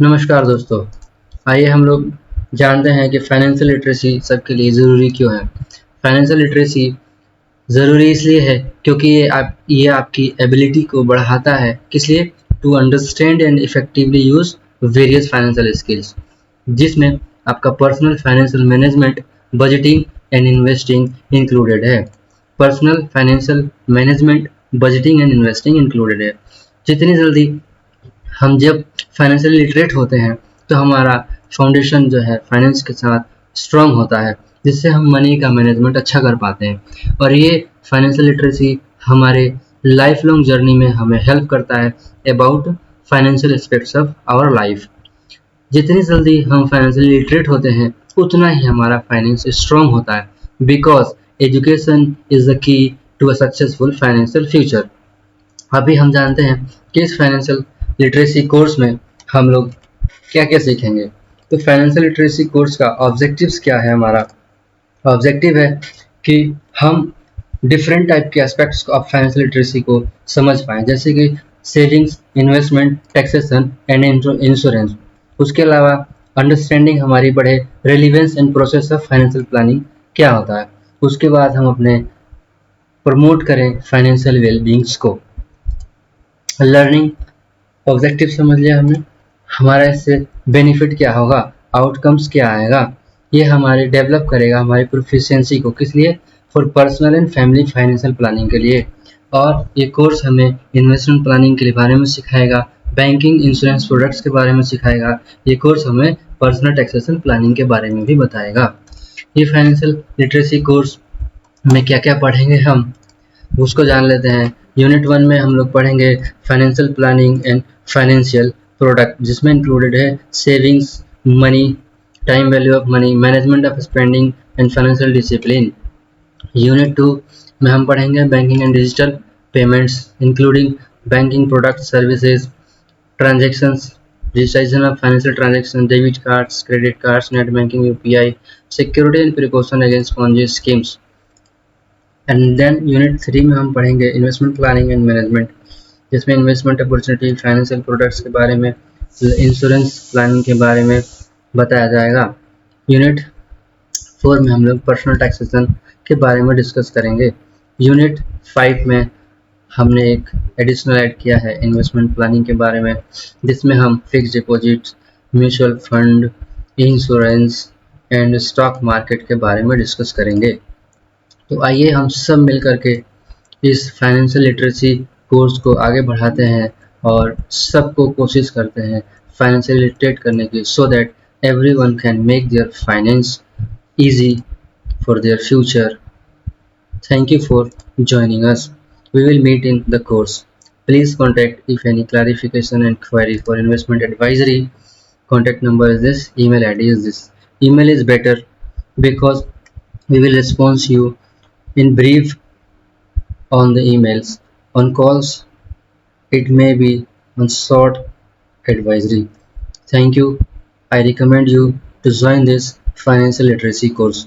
नमस्कार दोस्तों। आइए हम लोग जानते हैं कि फाइनेंशियल लिटरेसी सबके लिए ज़रूरी क्यों है। फाइनेंशियल लिटरेसी ज़रूरी इसलिए है क्योंकि ये आपकी एबिलिटी को बढ़ाता है। किस लिए? To understand and effectively use various financial skills, जिसमें आपका personal financial management, budgeting and investing included है। Personal financial management, budgeting and investing included है। जितनी जल्दी हम जब फाइनेंशियली लिटरेट होते हैं तो हमारा फाउंडेशन जो है फाइनेंस के साथ स्ट्रांग होता है, जिससे हम मनी का मैनेजमेंट अच्छा कर पाते हैं। और ये फाइनेंशियल लिटरेसी हमारे लाइफ लॉन्ग जर्नी में हमें हेल्प करता है about financial aspects of our life. जितनी जल्दी हम फाइनेंशियली लिटरेट होते हैं उतना ही हमारा फाइनेंस स्ट्रांग होता है, because education is the key to a successful financial future. अभी हम जानते हैं कि इस फाइनेंशियल लिटरेसी कोर्स में हम लोग क्या क्या सीखेंगे। तो फाइनेंशियल लिटरेसी कोर्स का ऑब्जेक्टिव्स क्या है? हमारा ऑब्जेक्टिव है कि हम डिफरेंट टाइप के एस्पेक्ट्स ऑफ फाइनेंशियल लिटरेसी को समझ पाएँ, जैसे कि savings, investment, taxation and insurance. उसके अलावा अंडरस्टैंडिंग हमारी बढ़े relevance and process of financial planning क्या होता है। उसके बाद हम अपने प्रमोट करें फाइनेंशियल वेलबींग्स को। लर्निंग ऑब्जेक्टिव समझ लिया हमने, हमारा इससे बेनिफिट क्या होगा, आउटकम्स क्या आएगा। ये हमारे डेवलप करेगा हमारी प्रोफिशिएंसी को। किस लिए? For personal and family financial planning के लिए। और ये कोर्स हमें इन्वेस्टमेंट प्लानिंग के बारे में सिखाएगा, बैंकिंग इंश्योरेंस प्रोडक्ट्स के बारे में सिखाएगा। ये कोर्स हमें पर्सनल टैक्सेशन प्लानिंग के बारे में भी बताएगा। ये फाइनेंशियल लिटरेसी कोर्स में क्या क्या पढ़ेंगे हम, उसको जान लेते हैं। यूनिट 1 में हम लोग पढ़ेंगे financial planning and financial product, जिसमें इंक्लूडेड है savings, money, time value of money, management of spending and financial discipline. Unit 2 में हम पढ़ेंगे banking and digital payments, including banking product, services, transactions, digitization of financial transactions, debit cards, credit cards, net banking, UPI, security and precaution against Ponzi schemes। And then unit 3 में हम पढ़ेंगे investment planning and management, जिसमें investment opportunity, financial products के बारे में, insurance planning के बारे में बताया जाएगा। यूनिट 4 में हम लोग पर्सनल टैक्सेशन के बारे में डिस्कस करेंगे। यूनिट 5 में हमने एक एडिशनल ऐड किया है इन्वेस्टमेंट प्लानिंग के बारे में, जिसमें हम fix deposits, mutual fund, insurance and stock market के बारे में डिस्कस करेंगे। तो आइए हम सब मिल करके इस फाइनेंशियल लिटरेसी कोर्स को आगे बढ़ाते हैं और सबको कोशिश करते हैं फाइनेंशियल लिटरेट करने की, so that everyone can make their finance easy for their future. Thank you for joining us. We will meet in the course. Please contact if any clarification and query for investment advisory. Contact number is this, email ID is this. Email is better because we will respond you in brief on the emails. On calls, it may be on short advisory. Thank you. I recommend you to join this financial literacy course.